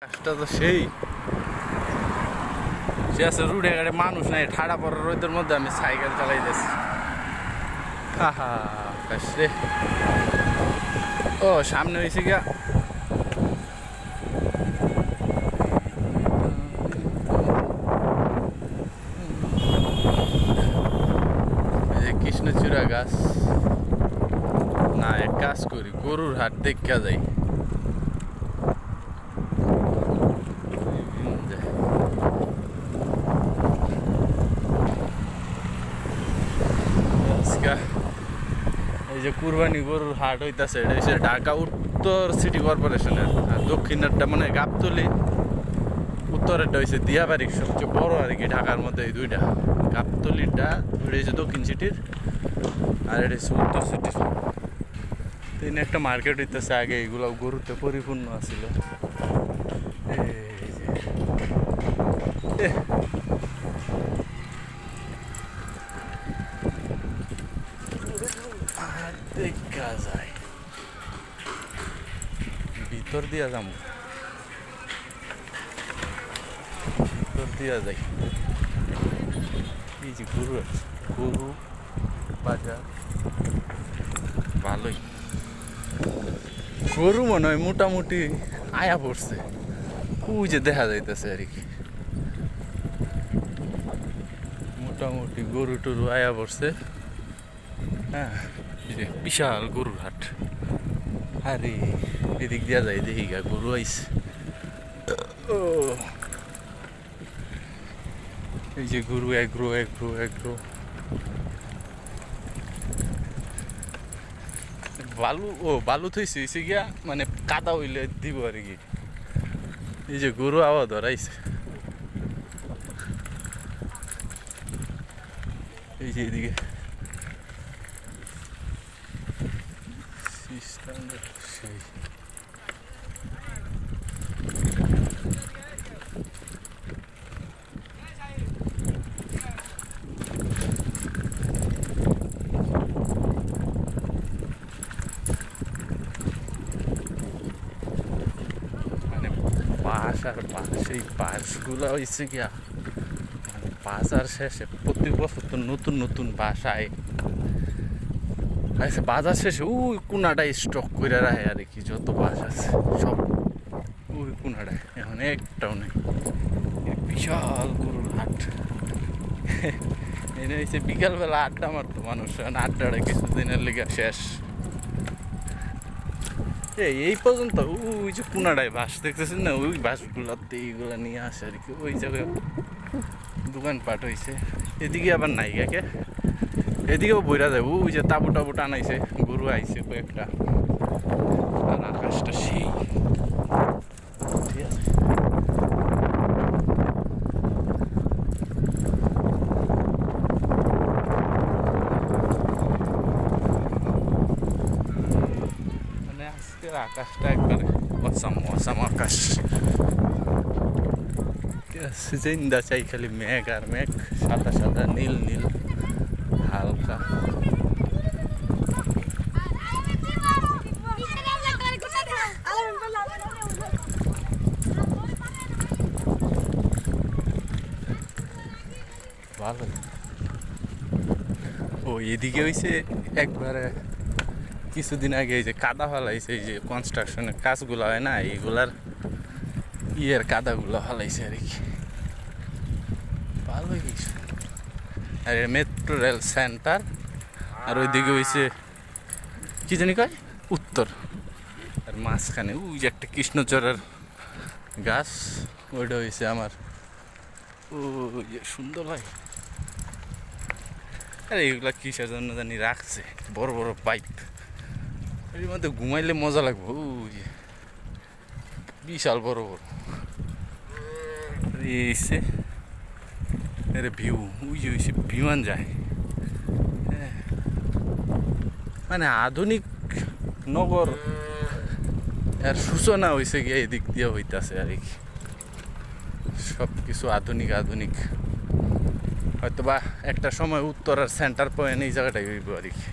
কাজটা তো সেই সে আছে রুডে গাড়ি মানুষ নাই ঠাড়া পড়ার রোদের মধ্যে আমি সাইকেল চালাই যাচ্ছি। হা রে ও সামনে হয়েছে গিয়া কৃষ্ণচূড়া গাছ না, এক কাজ করি গরুর হাট দেখা যাই। এই যে কুরবানি গরুর হাট হইতাছে, এটা হচ্ছে ঢাকা উত্তর সিটি কর্পোরেশনের, আর দক্ষিণেরটা মানে গাবতলী, উত্তরেরটা হয়েছে দিয়াবাড়ি, সবচেয়ে বড় আর কি ঢাকার মধ্যে। এই দুইটা গাবতলীটা ওইটা হচ্ছে দক্ষিণ সিটির, আর এটা হচ্ছে উত্তর সিটির। তিন একটা মার্কেট হইতেছে, আগে এগুলো গরুতে পরিপূর্ণ আছিল। দেখা যায় ভিতর দিয়া যাম, ভিতর দিয়া যাই। এই যে গরু আছে, গরু বাজার ভালোই। গরু মনে হয় মোটামুটি আয়া পড়ছে, ওই যে দেখা যাইতেছে আর কি, মোটামুটি গরু টরু আয়া পড়ছে। হ্যাঁ, বিশাল গরুর হাট। আরে এদিক দিয়া যায়, দেখি গা গরু আইছে। এই যে গরু এগ্রো এগ্রো এগ্রো, বালু বালু থইছে গিয়া, মানে কাদা হইলে দিব আর কি। এই যে গরু আওয়া ধরাইছে, এই যে এদিকে সেই পাশ আর পাশ, এই পাশগুলো হয়েছে গিয়া মানে বাজার শেষে প্রত্যেক বছর তো নতুন নতুন বাসায় আচ্ছা, বাজার শেষে ওই কোনাটায় স্টক করে রাখে আর কি, যত বাস আছে সব ওই কোনাটায়, এখন একটাও নেই। বিশাল গরুর হাট। এনে হয়েছে বিকালবেলা আড্ডা মারতো মানুষ, আড্ডাটা কিছুদিনের লেগে শেষ। এই পর্যন্ত ওই যে কোনাটায় বাস দেখতেছেন না, ওই বাসগুলোতে এইগুলো নিয়ে আসে আর কি, ওই জায়গায় দোকানপাট হয়েছে। এদিকে আবার নাই কাকে, এদিকেও বইরা যায়, ওই যে তাবু টাবু টানাইছে, গরু আইছে কয়েকটা, আর আকাশটা সেই ঠিক আছে। মানে আজকের আকাশটা একবারে অসাম অসাম আকাশ। জিন্দা চাই খালি মেঘ আর মেঘ, সাদা সাদা নীল নীল হালকা। ভালো। ও এদিকে হয়েছে একবারে কিছুদিন আগে এই যে কাদা ফেলাইছে, এই যে কনস্ট্রাকশনের কাজগুলো হয় না, এইগুলার ইয়ের কাদাগুলো ফেলাইছে আর কি, ভালোই কিছু। আর মেট্রো রেল সেন্টার, আর ওইদিকে হয়েছে কি জানি কয় উত্তর, আর মাঝখানে ওই যে একটা কৃষ্ণচূড়ার গাছ, ওইটা হয়েছে আমার ও সুন্দর লাগে। আরে এইগুলা কিসের জন্য জানি রাখছে, বড় বড় পাইপ, এর মধ্যে ঘুমাইলে মজা লাগবে। ওই বিশাল বড় বড় এসে ভিউ, ওই যে ওই বিমান যায়। হ্যাঁ, মানে আধুনিক নগর এর সূচনা হয়েছে গিয়ে এদিক দিয়ে হইতাছে আর কি, সব কিছু আধুনিক আধুনিক। হয়তো বা একটা সময় উত্তর আর সেন্টার পয়েন্ট এই জায়গাটাই হইব আর কি।